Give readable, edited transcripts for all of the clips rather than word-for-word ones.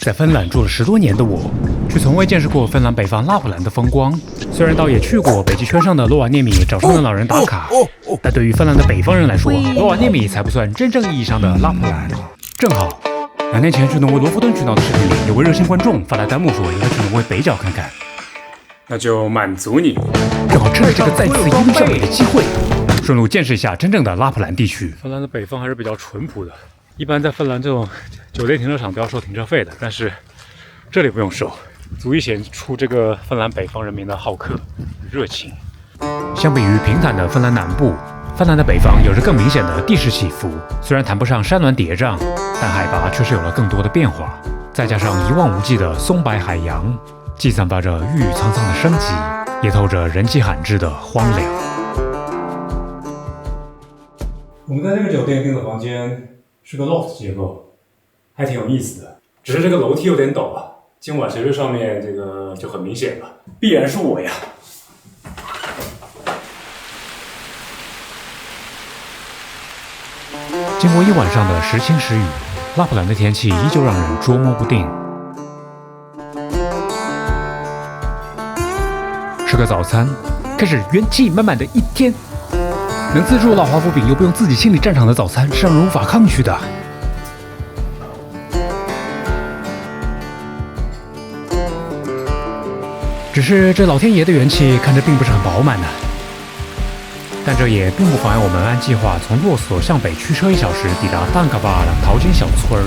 在芬兰住了10多年的我，却从未见识过芬兰北方拉普兰的风光。虽然倒也去过北极圈上的罗瓦涅米找圣诞老人打卡，但对于芬兰的北方人来说，罗瓦涅米才不算真正意义上的拉普兰。正好2年前去挪威罗弗敦群岛的视频里，有位热心观众发来弹幕说应该去挪威北角看看，那就满足你。正好趁着这个再次一路向北的机会，顺路见识一下真正的拉普兰地区。芬兰的北方还是比较淳朴的，一般在芬兰这种酒店停车场都要收停车费的，但是这里不用收，足以显出这个芬兰北方人民的好客热情。相比于平坦的芬兰南部，芬兰的北方有着更明显的地势起伏，虽然谈不上山峦叠嶂，但海拔确实有了更多的变化。再加上一望无际的松白海洋，既散发着郁郁苍苍的生机，也透着人迹罕至的荒凉。我们在这个酒店订的房间是个 loft 结构，还挺有意思的。只是这个楼梯有点陡啊，今晚谁睡上面这个就很明显了，必然是我呀。经过一晚上的时晴时雨，拉普兰的天气依旧让人捉摸不定。吃个早餐，开始元气满满的一天。能自助老华夫饼又不用自己清理战场的早餐，是让人无法抗拒的。只是这老天爷的元气看着并不是很饱满呢。但这也并不妨碍我们按计划从洛索向北驱车1小时抵达丹嘎瓦的淘金小村儿。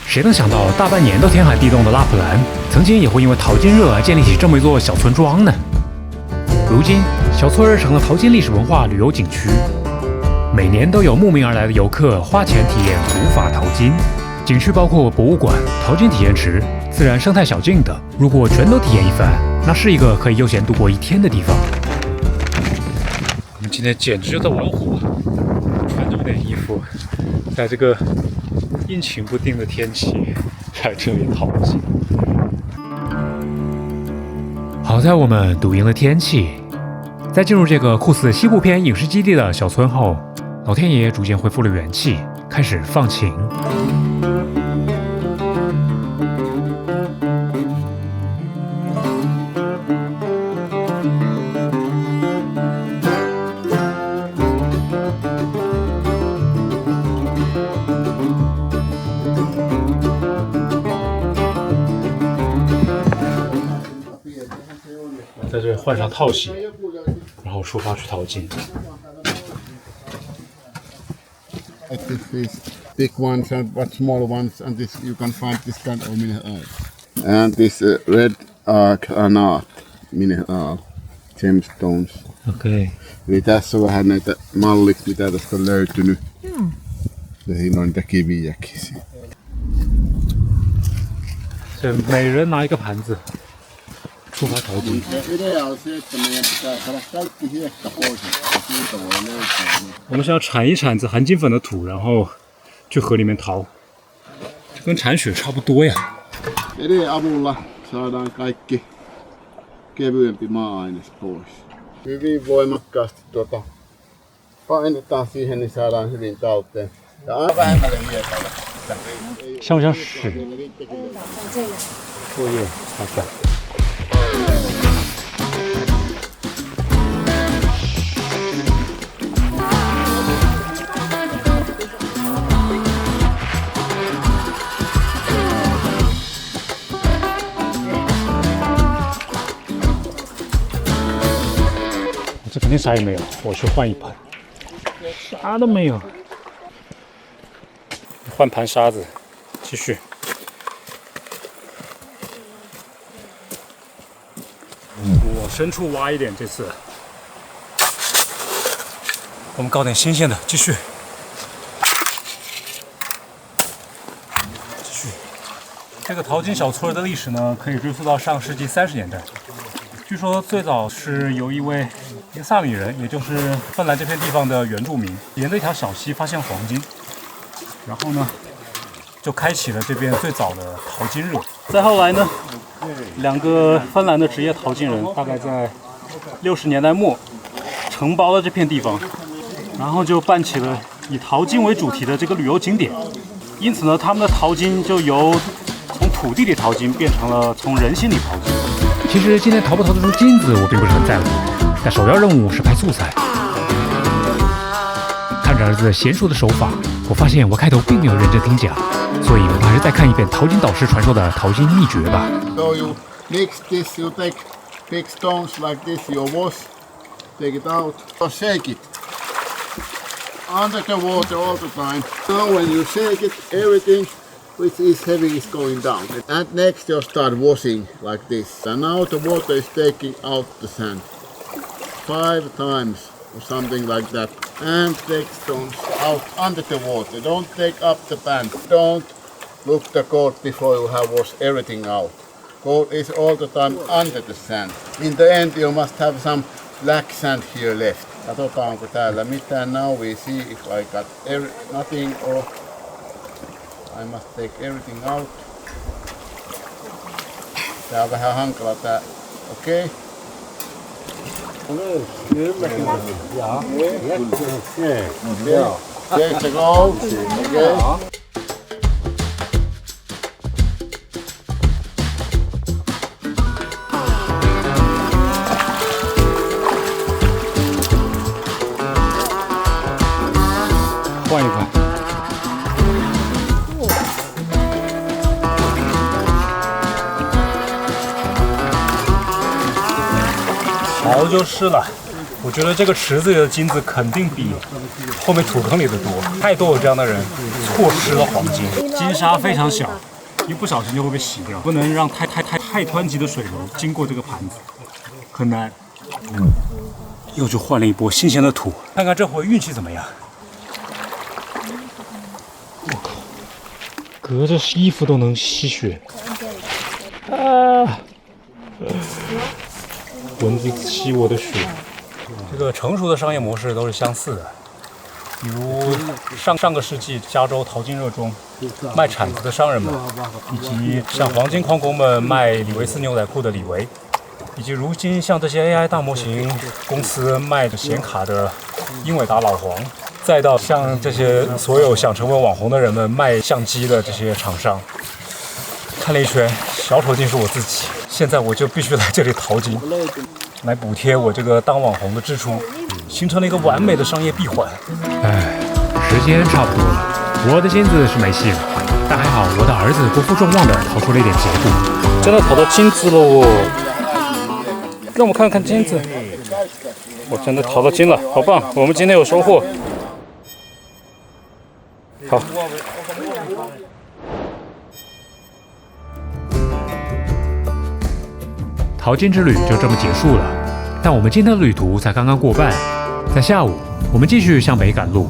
谁能想到大半年都天寒地冻的拉普兰，曾经也会因为淘金热而建立起这么一座小村庄呢？如今，小村儿成了淘金历史文化旅游景区，每年都有慕名而来的游客花钱体验古法淘金。景区包括博物馆、淘金体验池、自然生态小径等，如果全都体验一番，那是一个可以悠闲度过一天的地方。我们今天简直就在玩火，穿这么点衣服，在这个阴晴不定的天气，在这里淘金。好在我们赌赢了天气，在进入这个酷似西部片影视基地的小村后，老天爷逐渐恢复了元气，开始放晴。在这换上套鞋，然后出发去淘金。This is big ones and what small ones, and this you can find this kind of mineral. And this red granite mineral gemstones. Okei. Eli tässä on vähän näitä mallit, mitä tästä on löytynyt. Ja siinä on niitä kiviäkin. 这每人拿一个盘子，出发淘金。Idea on se, että meidän pitää saada kaikki hiekka pois, että siitä voi löytää. 我们是要铲一铲子含金粉的土，然后去河里面淘，这跟铲雪差不多呀。Idea avulla saadaan kaikki kevyempi maa-aines pois. Hyvin voimakkaasti painetaan siihen, niin saadaan hyvin talteen. Ja aina vähemmälle hiekalle. 像不像屎？作业好的。这肯定啥也没有，我去换一盘，啥都没有。换盘沙子，继续。我深处挖一点，这次我们搞点新鲜的，继续。继续。这个淘金小村的历史呢，可以追溯到上世纪30年代。据说最早是由一个萨米人，也就是芬兰这片地方的原住民，沿着一条小溪发现黄金，然后呢，就开启了这边最早的淘金热。再后来呢，2个芬兰的职业淘金人，大概在60年代末承包了这片地方，然后就办起了以淘金为主题的这个旅游景点。因此呢，他们的淘金就由从土地里淘金变成了从人心里淘金。其实今天淘不淘得出金子，我并不是很在乎，但首要任务是拍素材。看着儿子娴熟的手法，我发现我开头并没有认真听讲，所以我们还是再看一遍淘金导师传授的淘金秘诀吧。So you mix this, you take big stones like this, you wash, take it out, or shake it. Under the water all the time. Now when you shake it, everything which is heavy is going down. And next you start washing like this. And now the water is taking out the sand. 5 times or something like that. And take stones out under the water. Don't take up the pan. Don't look the gold before you have washed everything out. Gold is all the time under the sand. In the end you must have some black sand here left. Katsotaanko täällä mitään. Now we see if I got nothing or I must take everything out. Tää on vähän hankala tää. Okei. Take the gold. Okay. 换一块。好就是了。我觉得这个池子里的金子肯定比后面土坑里的多，太多有这样的人错失了黄金。金沙非常小，一不小心就会被洗掉，不能让太湍急的水流经过这个盘子，很难。又就换了一波新鲜的土，看看这回运气怎么样。我靠，隔着衣服都能吸血啊！蚊子吸我的血。这个成熟的商业模式都是相似的，比如上个世纪加州淘金热中卖铲子的商人们，以及像黄金矿工们卖李维斯牛仔裤的李维，以及如今像这些 AI 大模型公司卖的显卡的英伟达老黄，再到像这些所有想成为网红的人们卖相机的这些厂商。看了一圈，小丑竟是我自己。现在我就必须来这里淘金，来补贴我这个当网红的支出，形成了一个完美的商业闭环。唉，时间差不多了，我的金子是没戏了，但还好我的儿子不负众望的淘出了一点结果。真的淘到金子喽！让我看看金子，我真的淘到金了，好棒！我们今天有收获。好。淘金之旅就这么结束了，但我们今天的旅途才刚刚过半。在下午，我们继续向北赶路，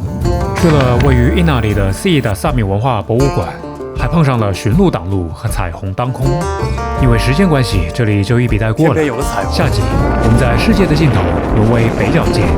去了位于伊那里的 C 的萨米文化博物馆，还碰上了驯鹿挡路和彩虹当空。因为时间关系，这里就一笔带过了。下集我们在世界的尽头沦为北角见。